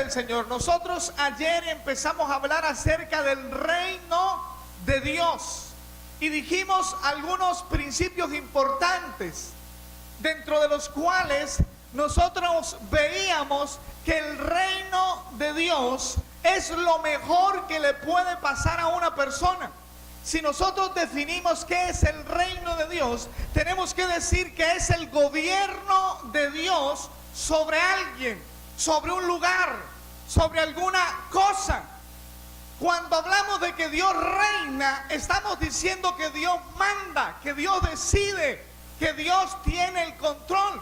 del Señor. Nosotros ayer empezamos a hablar acerca del reino de Dios y dijimos algunos principios importantes, dentro de los cuales nosotros veíamos que el reino de Dios es lo mejor que le puede pasar a una persona. Si nosotros definimos qué es el reino de Dios, tenemos que decir que es el gobierno de Dios sobre alguien, sobre un lugar, sobre alguna cosa. Cuando hablamos de que Dios reina, estamos diciendo que Dios manda, que Dios decide, que Dios tiene el control.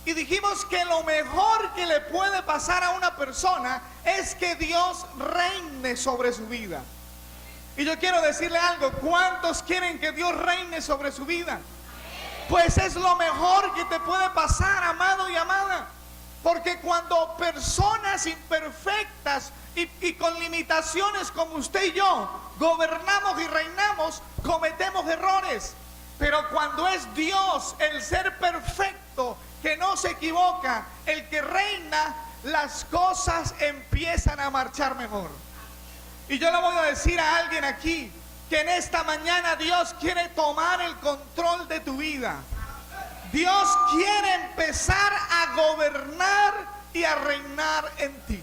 Y dijimos que lo mejor que le puede pasar a una persona es que Dios reine sobre su vida. Y yo quiero decirle algo: ¿cuántos quieren que Dios reine sobre su vida? Pues es lo mejor que te puede pasar, amado y amada. Porque cuando personas imperfectas y con limitaciones como usted y yo gobernamos y reinamos, cometemos errores. Pero cuando es Dios, el ser perfecto, que no se equivoca, el que reina, las cosas empiezan a marchar mejor. Y yo le voy a decir a alguien aquí que en esta mañana Dios quiere tomar el control de tu vida. Dios quiere empezar a gobernar y a reinar en ti.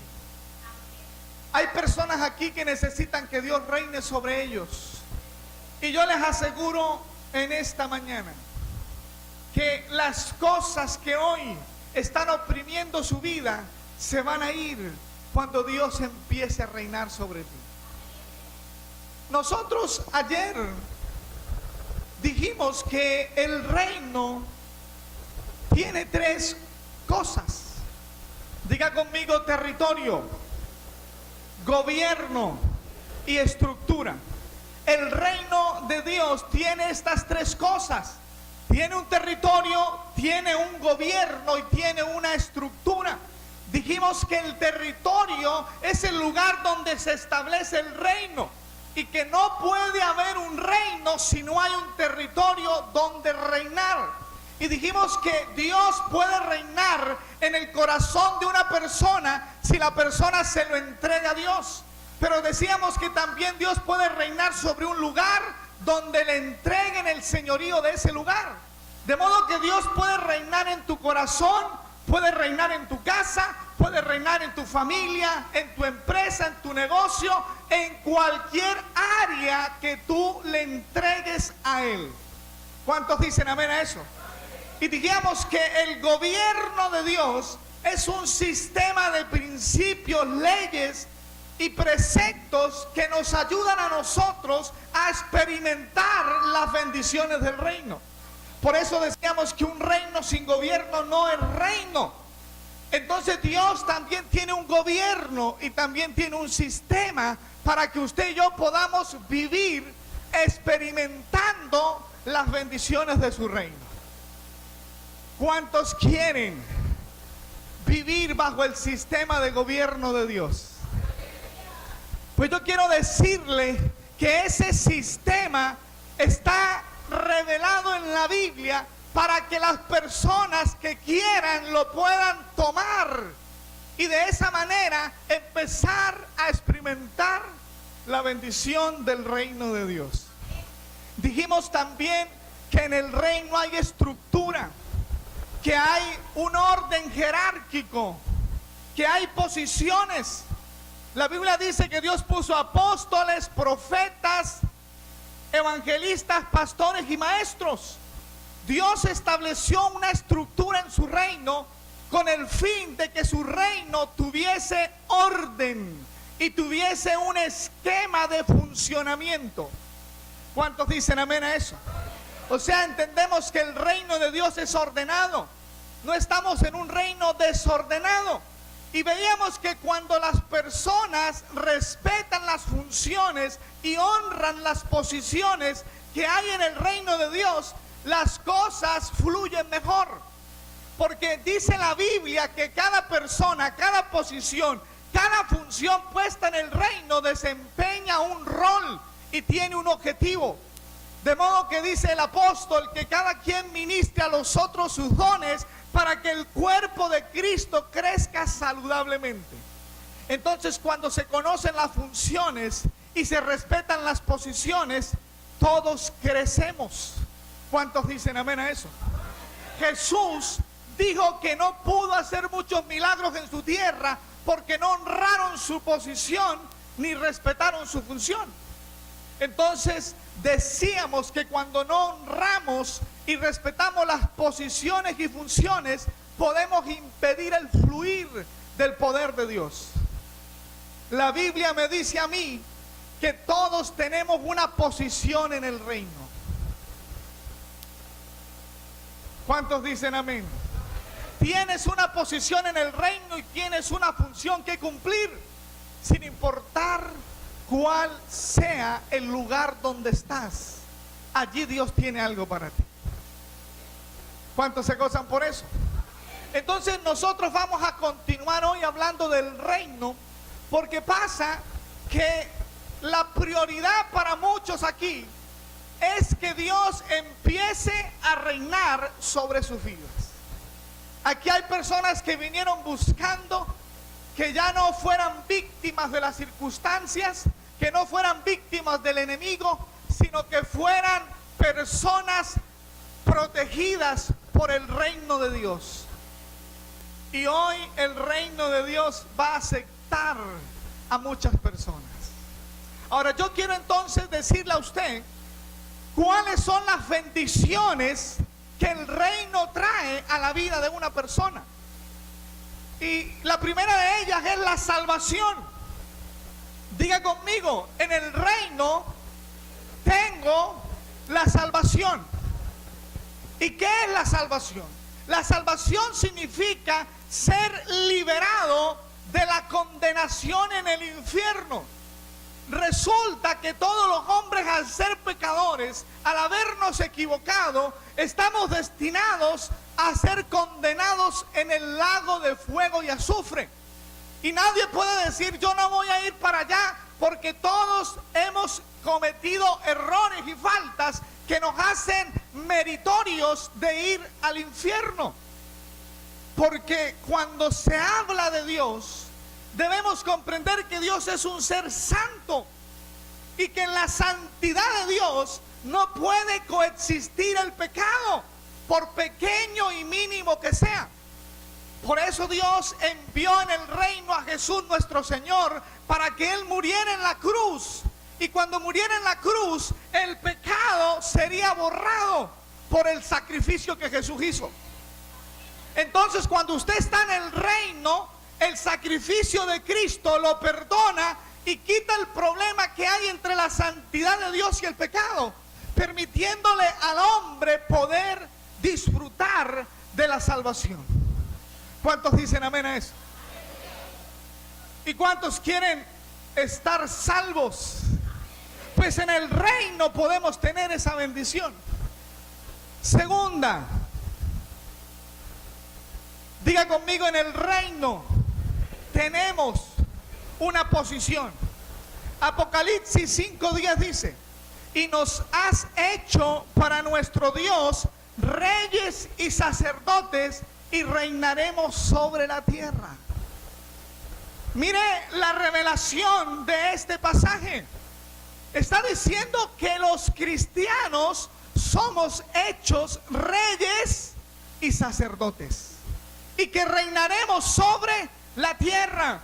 Hay personas aquí que necesitan que Dios reine sobre ellos. Y yo les aseguro en esta mañana que las cosas que hoy están oprimiendo su vida se van a ir cuando Dios empiece a reinar sobre ti. Nosotros ayer dijimos que el reino tiene tres cosas. Diga conmigo: territorio, gobierno y estructura. El reino de Dios tiene estas tres cosas. Tiene un territorio, tiene un gobierno y tiene una estructura. Dijimos que el territorio es el lugar donde se establece el reino y que no puede haber un reino si no hay un territorio donde reinar. Y dijimos que Dios puede reinar en el corazón de una persona si la persona se lo entrega a Dios. Pero decíamos que también Dios puede reinar sobre un lugar donde le entreguen el señorío de ese lugar. De modo que Dios puede reinar en tu corazón, puede reinar en tu casa, puede reinar en tu familia, en tu empresa, en tu negocio, en cualquier área que tú le entregues a Él. ¿Cuántos dicen amén a eso? Y dijimos que el gobierno de Dios es un sistema de principios, leyes y preceptos que nos ayudan a nosotros a experimentar las bendiciones del reino. Por eso decíamos que un reino sin gobierno no es reino. Entonces Dios también tiene un gobierno y también tiene un sistema para que usted y yo podamos vivir experimentando las bendiciones de su reino. ¿Cuántos quieren vivir bajo el sistema de gobierno de Dios? Pues yo quiero decirle que ese sistema está revelado en la Biblia para que las personas que quieran lo puedan tomar y de esa manera empezar a experimentar la bendición del reino de Dios. Dijimos también que en el reino hay estructura, que hay un orden jerárquico, que hay posiciones. La Biblia dice que Dios puso apóstoles, profetas, evangelistas, pastores y maestros. Dios estableció una estructura en su reino con el fin de que su reino tuviese orden y tuviese un esquema de funcionamiento. ¿Cuántos dicen amén a eso? O sea, entendemos que el reino de Dios es ordenado. No estamos en un reino desordenado. Y veíamos que cuando las personas respetan las funciones y honran las posiciones que hay en el reino de Dios, las cosas fluyen mejor. Porque dice la Biblia que cada persona, cada posición, cada función puesta en el reino desempeña un rol y tiene un objetivo. De modo que dice el apóstol que cada quien ministre a los otros sus dones para que el cuerpo de Cristo crezca saludablemente. Entonces, cuando se conocen las funciones y se respetan las posiciones, todos crecemos. ¿Cuántos dicen amén a eso? Jesús dijo que no pudo hacer muchos milagros en su tierra porque no honraron su posición ni respetaron su función. Entonces decíamos que cuando no honramos y respetamos las posiciones y funciones, podemos impedir el fluir del poder de Dios. La Biblia me dice a mí que todos tenemos una posición en el reino. ¿Cuántos dicen amén? Tienes una posición en el reino y tienes una función que cumplir, sin importar cuál sea el lugar donde estás. Allí Dios tiene algo para ti. ¿Cuántos se gozan por eso? Entonces nosotros vamos a continuar hoy hablando del reino, porque pasa que la prioridad para muchos aquí es que Dios empiece a reinar sobre sus vidas. Aquí hay personas que vinieron buscando que ya no fueran víctimas de las circunstancias, que no fueran víctimas del enemigo, sino que fueran personas protegidas por el reino de Dios. Y hoy el reino de Dios va a aceptar a muchas personas. Ahora yo quiero entonces decirle a usted cuáles son las bendiciones que el reino trae a la vida de una persona. Y la primera de ellas es la salvación. Diga conmigo, en el reino tengo la salvación. ¿Y qué es la salvación? La salvación significa ser liberado de la condenación en el infierno. Resulta que todos los hombres, al ser pecadores, al habernos equivocado, estamos destinados a ser condenados en el lago de fuego y azufre. Y nadie puede decir yo no voy a ir para allá, porque todos hemos cometido errores y faltas que nos hacen meritorios de ir al infierno. Porque cuando se habla de Dios, debemos comprender que Dios es un ser santo y que en la santidad de Dios no puede coexistir el pecado, por pequeño y mínimo que sea. Por eso Dios envió en el reino a Jesús nuestro Señor para que Él muriera en la cruz. Y cuando muriera en la cruz, el pecado sería borrado por el sacrificio que Jesús hizo. Entonces, cuando usted está en el reino, el sacrificio de Cristo lo perdona y quita el problema que hay entre la santidad de Dios y el pecado, permitiéndole al hombre poder disfrutar de la salvación. ¿Cuántos dicen amén a eso? ¿Y cuántos quieren estar salvos? Pues en el reino podemos tener esa bendición. Segunda, diga conmigo, en el reino tenemos una posición. Apocalipsis 5:10 dice: y nos has hecho para nuestro Dios reyes y sacerdotes, y reinaremos sobre la tierra. Mire la revelación de este pasaje. Está diciendo que los cristianos somos hechos reyes y sacerdotes, y que reinaremos sobre la tierra.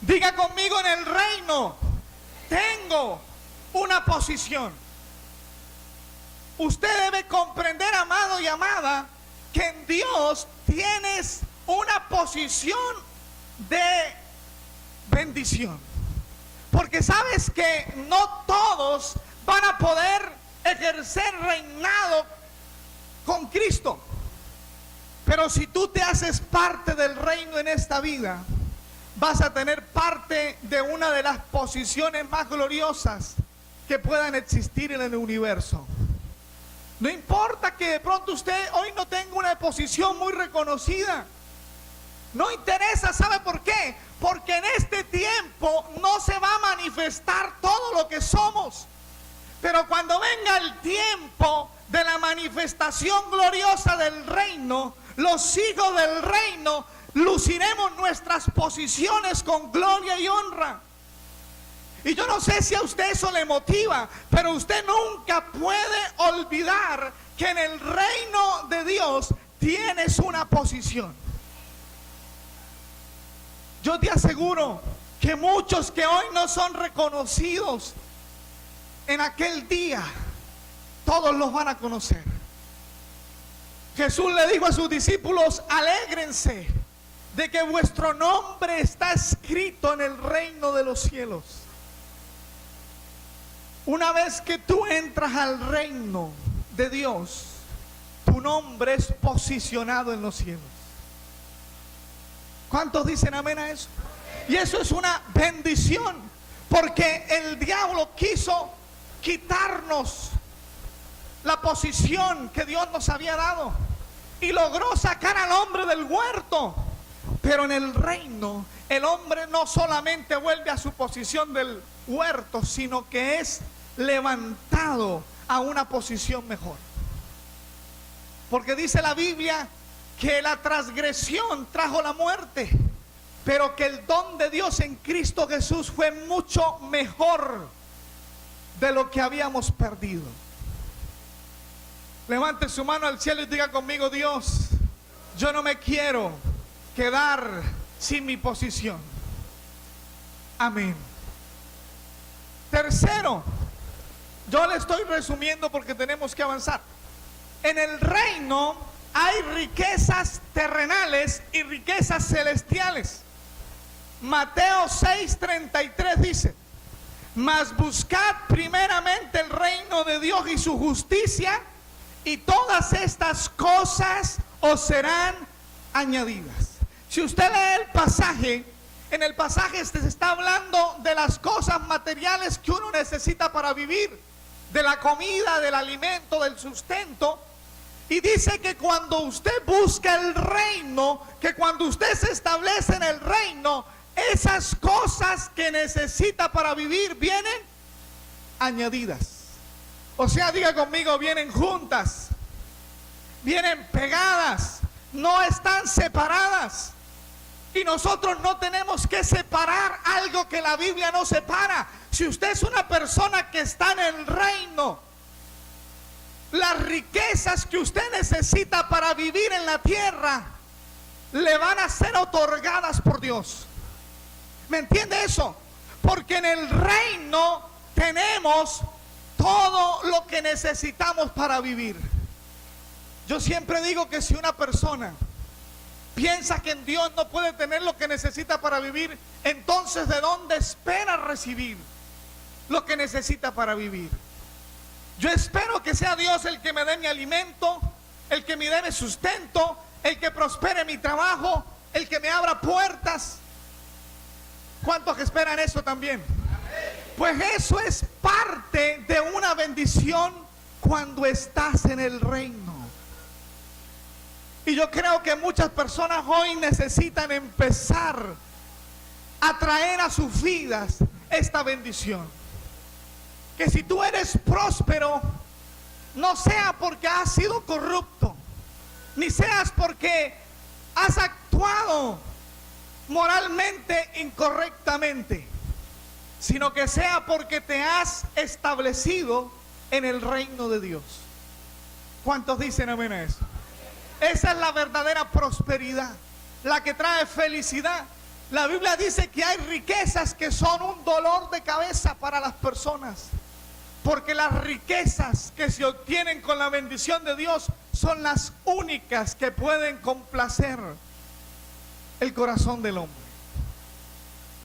Diga conmigo, en el reino tengo una posición. Usted debe comprender, amado y amada, que en Dios tienes una posición de bendición. Porque sabes que no todos van a poder ejercer reinado con Cristo. Pero si tú te haces parte del reino en esta vida, vas a tener parte de una de las posiciones más gloriosas que puedan existir en el universo. No importa que de pronto usted hoy no tenga una posición muy reconocida. No interesa, ¿sabe por qué? Porque en este tiempo no se va a manifestar todo lo que somos. Pero cuando venga el tiempo de la manifestación gloriosa del reino, los hijos del reino luciremos nuestras posiciones con gloria y honra. Y yo no sé si a usted eso le motiva, pero usted nunca puede olvidar que en el reino de Dios tienes una posición. Yo te aseguro que muchos que hoy no son reconocidos, en aquel día todos los van a conocer. Jesús le dijo a sus discípulos: alégrense de que vuestro nombre está escrito en el reino de los cielos. Una vez que tú entras al reino de Dios, tu nombre es posicionado en los cielos. ¿Cuántos dicen amén a eso? Y eso es una bendición, porque el diablo quiso quitarnos la posición que Dios nos había dado y logró sacar al hombre del huerto. Pero en el reino, el hombre no solamente vuelve a su posición del huerto, sino que es levantado a una posición mejor. Porque dice la Biblia que la transgresión trajo la muerte, pero que el don de Dios en Cristo Jesús fue mucho mejor de lo que habíamos perdido. Levante su mano al cielo y diga conmigo: Dios, yo no me quiero quedar sin mi posición. Amén. Tercero, yo le estoy resumiendo porque tenemos que avanzar. En el reino hay riquezas terrenales y riquezas celestiales. Mateo 6:33 dice: mas buscad primeramente el reino de Dios y su justicia, y todas estas cosas os serán añadidas. Si usted lee el pasaje, en el pasaje se está hablando de las cosas materiales que uno necesita para vivir, de la comida, del alimento, del sustento. Y dice que cuando usted busca el reino, que cuando usted se establece en el reino, esas cosas que necesita para vivir vienen añadidas. O sea, diga conmigo, vienen juntas, vienen pegadas, no están separadas. Y nosotros no tenemos que separar algo que la Biblia no separa. Si usted es una persona que está en el reino, las riquezas que usted necesita para vivir en la tierra le van a ser otorgadas por Dios. ¿Me entiende eso? Porque en el reino tenemos todo lo que necesitamos para vivir. Yo siempre digo que si una persona piensa que en Dios no puede tener lo que necesita para vivir, entonces ¿de dónde espera recibir lo que necesita para vivir? Yo espero que sea Dios el que me dé mi alimento, el que me dé mi sustento, el que prospere mi trabajo, el que me abra puertas. ¿Cuántos esperan eso también? Pues eso es parte de una bendición cuando estás en el reino. Y yo creo que muchas personas hoy necesitan empezar a traer a sus vidas esta bendición. Que si tú eres próspero, no sea porque has sido corrupto, ni seas porque has actuado moralmente incorrectamente, sino que sea porque te has establecido en el reino de Dios. ¿Cuántos dicen amén a eso? Esa es la verdadera prosperidad, la que trae felicidad. La Biblia dice que hay riquezas que son un dolor de cabeza para las personas, porque las riquezas que se obtienen con la bendición de Dios son las únicas que pueden complacer el corazón del hombre.